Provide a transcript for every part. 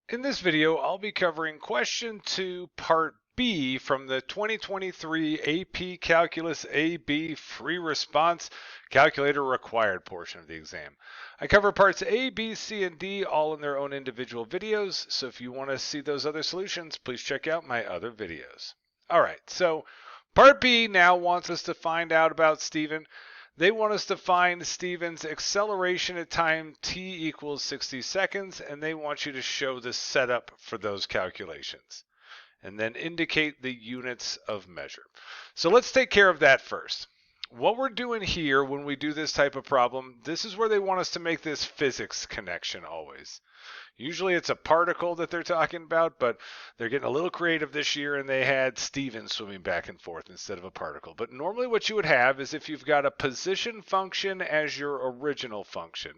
In this video, I'll be covering question 2, part B from the 2023 AP Calculus AB free response calculator required portion of the exam. I cover parts A, B, C, and D all in their own individual videos, so if you want to see those other solutions, please check out my other videos. All right, so part B now wants us to find out about Stephen. They want us to find Stephen's acceleration at time t equals 60 seconds, and they want you to show the setup for those calculations, and then indicate the units of measure. So let's take care of that first. What we're doing here when we do this type of problem, this is where they want us to make this physics connection always. Usually it's a particle that they're talking about, but they're getting a little creative this year and they had Stephen swimming back and forth instead of a particle. But normally what you would have is if you've got a position function as your original function,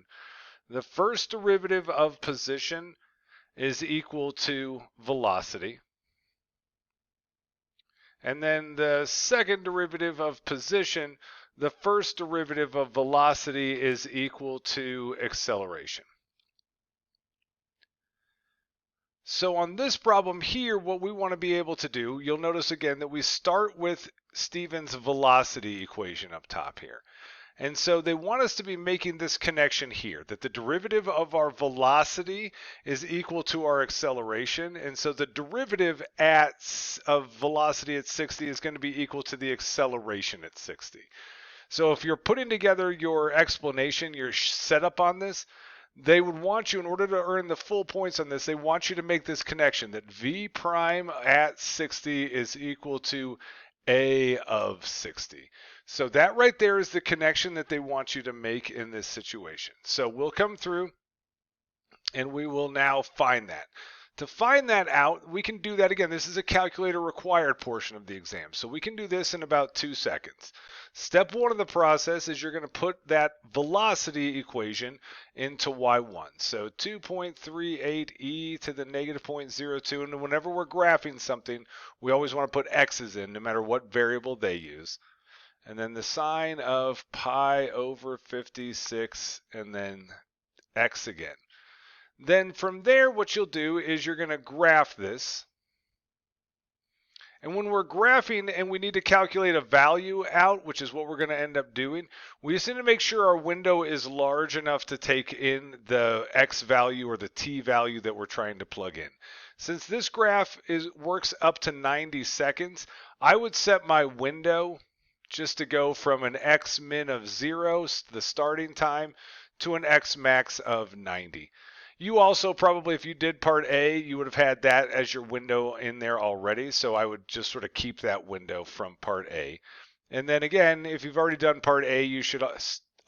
the first derivative of position is equal to velocity. And then the second derivative of position, the first derivative of velocity is equal to acceleration. So on this problem here, what we want to be able to do, you'll notice again that we start with Stephen's velocity equation up top here. And so they want us to be making this connection here, that the derivative of our velocity is equal to our acceleration. And so the derivative of velocity at 60 is going to be equal to the acceleration at 60. So if you're putting together your explanation, your setup on this, they would want you, in order to earn the full points on this, they want you to make this connection that v prime at 60 is equal to a of 60. So that right there is the connection that they want you to make in this situation. So we'll come through and we will now find that. To find that out, we can do that again. This is a calculator required portion of the exam. So we can do this in about 2 seconds. Step 1 of the process is you're going to put that velocity equation into y1. So 2.38 e to the negative 0.02. And whenever we're graphing something, we always want to put x's in, no matter what variable they use. And then the sine of pi over 56, and then x again. Then from there, what you'll do is you're going to graph this. And when we're graphing and we need to calculate a value out, which is what we're going to end up doing, we just need to make sure our window is large enough to take in the x value or the t value that we're trying to plug in. Since this graph works up to 90 seconds, I would set my window just to go from an x min of 0, the starting time, to an x max of 90. You also probably, if you did part A, you would have had that as your window in there already. So I would just sort of keep that window from part A. And then again, if you've already done part A, you should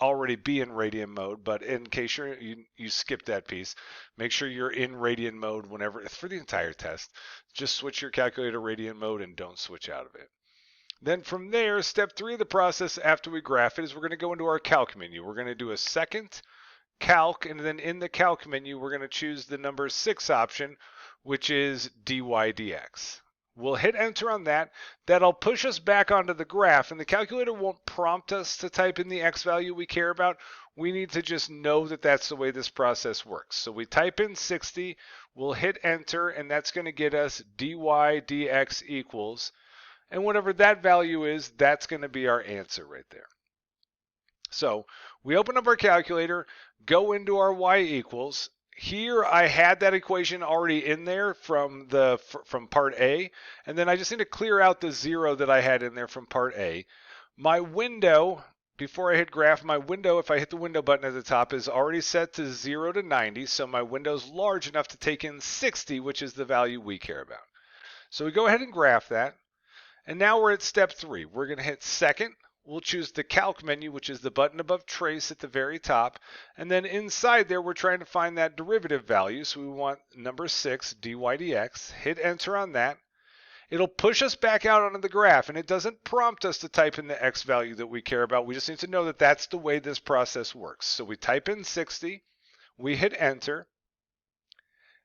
already be in radian mode. But in case you skip that piece, make sure you're in radian mode whenever, for the entire test. Just switch your calculator radian mode and don't switch out of it. Then from there, step 3 of the process after we graph it is we're going to go into our calc menu. We're going to do a second calc, and then in the calc menu we're going to choose the number 6 option, which is dy dx. We'll hit enter on that. That'll push us back onto the graph, and the calculator won't prompt us to type in the x value we care about. We need to just know that that's the way this process works. So we type in 60, we'll hit enter, and that's going to get us dy dx equals, and whatever that value is, that's going to be our answer right there. So we open up our calculator, go into our y equals. Here I had that equation already in there from part A, and then I just need to clear out the 0 that I had in there from part A. My window, before I hit graph, my window, if I hit the window button at the top, is already set to 0 to 90, so my window's large enough to take in 60, which is the value we care about. So we go ahead and graph that, and now we're at step 3. We're going to hit second. We'll choose the calc menu, which is the button above trace at the very top. And then inside there, we're trying to find that derivative value. So we want number 6, dy dx. Hit enter on that. It'll push us back out onto the graph, and it doesn't prompt us to type in the x value that we care about. We just need to know that that's the way this process works. So we type in 60. We hit enter.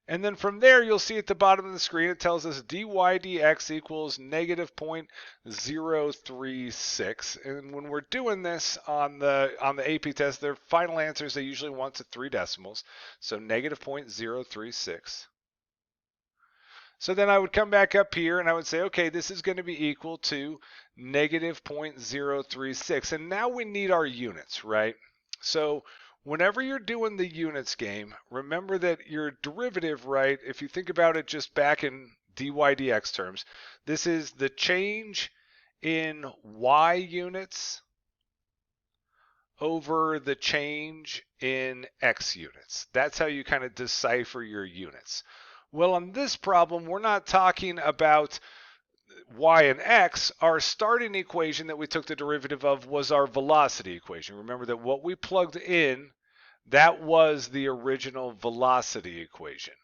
And then from there, you'll see at the bottom of the screen, it tells us dy dx equals negative 0.036. And when we're doing this on the AP test, their final answers, they usually want to 3 decimals. So negative 0.036. So then I would come back up here and I would say, okay, this is going to be equal to negative 0.036. And now we need our units, right? So whenever you're doing the units game, remember that your derivative, right, if you think about it just back in dy dx terms, this is the change in y units over the change in x units. That's how you kind of decipher your units. Well, on this problem, we're not talking about y and x. Our starting equation that we took the derivative of was our velocity equation. Remember that what we plugged in, that was the original velocity equation.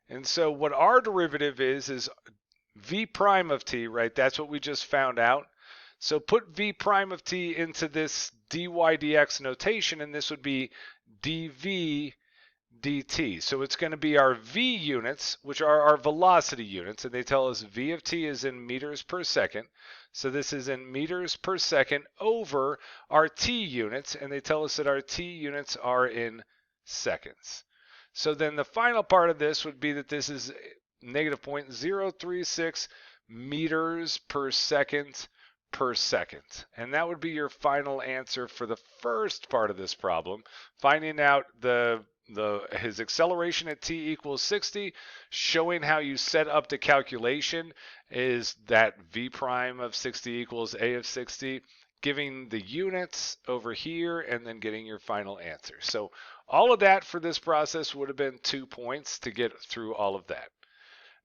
And so what our derivative is v prime of t, right? That's what we just found out. So put v prime of t into this dy dx notation, and this would be dv dt. So it's going to be our v units, which are our velocity units, and they tell us v of t is in meters per second. So this is in meters per second over our t units, and they tell us that our t units are in seconds. So then the final part of this would be that this is negative 0.036 meters per second per second. And that would be your final answer for the first part of this problem, finding out his acceleration at t equals 60, showing how you set up the calculation is that v prime of 60 equals a of 60, giving the units over here, and then getting your final answer. So all of that for this process would have been 2 points to get through all of that.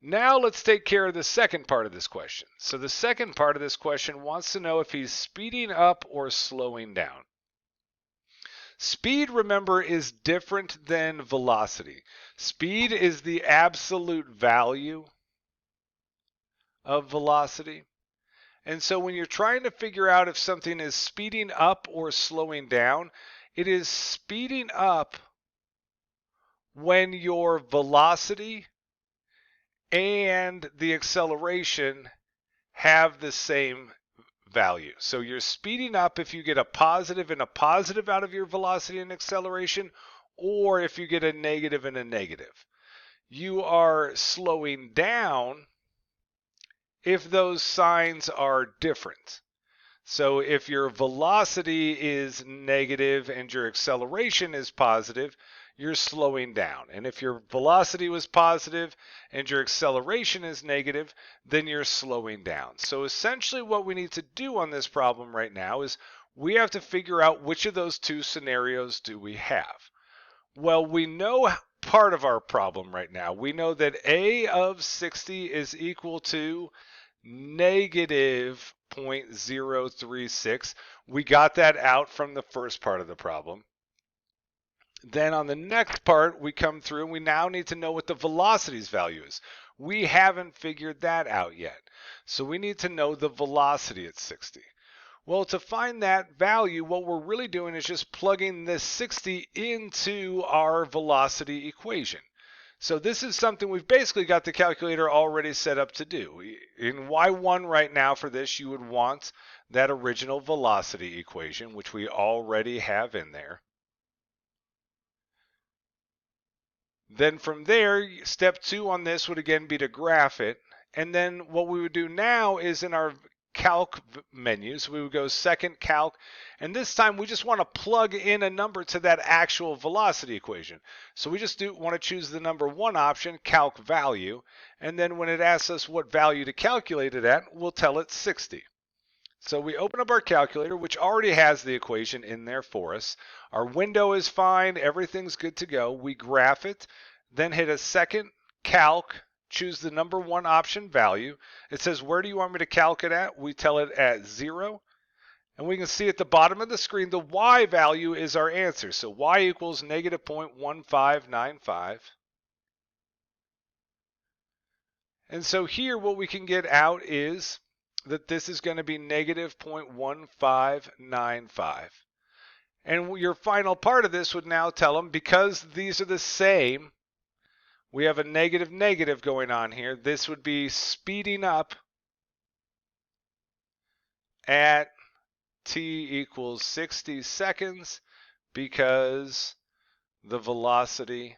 Now let's take care of the second part of this question. So the second part of this question wants to know if he's speeding up or slowing down. Speed, remember, is different than velocity. Speed is the absolute value of velocity. And so when you're trying to figure out if something is speeding up or slowing down, it is speeding up when your velocity and the acceleration have the same value. So you're speeding up if you get a positive and a positive out of your velocity and acceleration, or if you get a negative and a negative. You are slowing down if those signs are different. So if your velocity is negative and your acceleration is positive, you're slowing down. And if your velocity was positive and your acceleration is negative, then you're slowing down. So essentially what we need to do on this problem right now is we have to figure out which of those two scenarios do we have. Well, we know part of our problem right now. We know that a of 60 is equal to negative 0.036. We got that out from the first part of the problem. Then on the next part, we come through and we now need to know what the velocity's value is. We haven't figured that out yet. So we need to know the velocity at 60. Well, to find that value, what we're really doing is just plugging this 60 into our velocity equation. So this is something we've basically got the calculator already set up to do. In y1 right now for this, you would want that original velocity equation, which we already have in there. Then from there, step 2 on this would again be to graph it. And then what we would do now is in our calc menus, we would go second calc, and this time we just want to plug in a number to that actual velocity equation. So we just want to choose the number 1 option, calc value, and then when it asks us what value to calculate it at, we'll tell it 60. So we open up our calculator, which already has the equation in there for us. Our window is fine, everything's good to go. We graph it, then hit a second calc, choose the number 1 option value. It says, where do you want me to calc it at? We tell it at 0. And we can see at the bottom of the screen, the y value is our answer. So y equals negative 0.1595. And so here what we can get out is that this is going to be negative 0.1595. And your final part of this would now tell them, because these are the same, we have a negative negative going on here. This would be speeding up at t equals 60 seconds because the velocity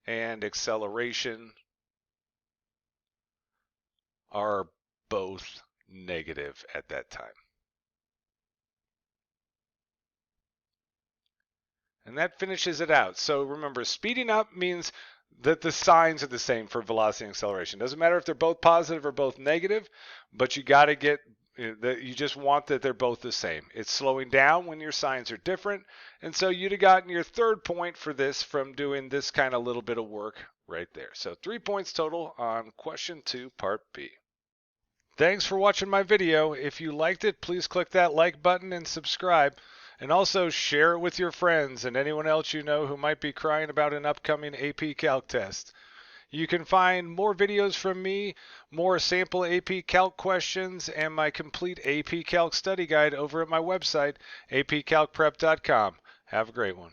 and acceleration are both negative at that time. And that finishes it out. So remember, speeding up means that the signs are the same for velocity and acceleration. Doesn't matter if they're both positive or both negative, but you got to get that you just want that they're both the same. It's slowing down when your signs are different. And so you'd have gotten your third point for this from doing this kind of little bit of work right there. So 3 points total on question 2, part B. Thanks for watching my video. If you liked it, please click that like button and subscribe. And also share it with your friends and anyone else you know who might be crying about an upcoming AP Calc test. You can find more videos from me, more sample AP Calc questions, and my complete AP Calc study guide over at my website, apcalcprep.com. Have a great one.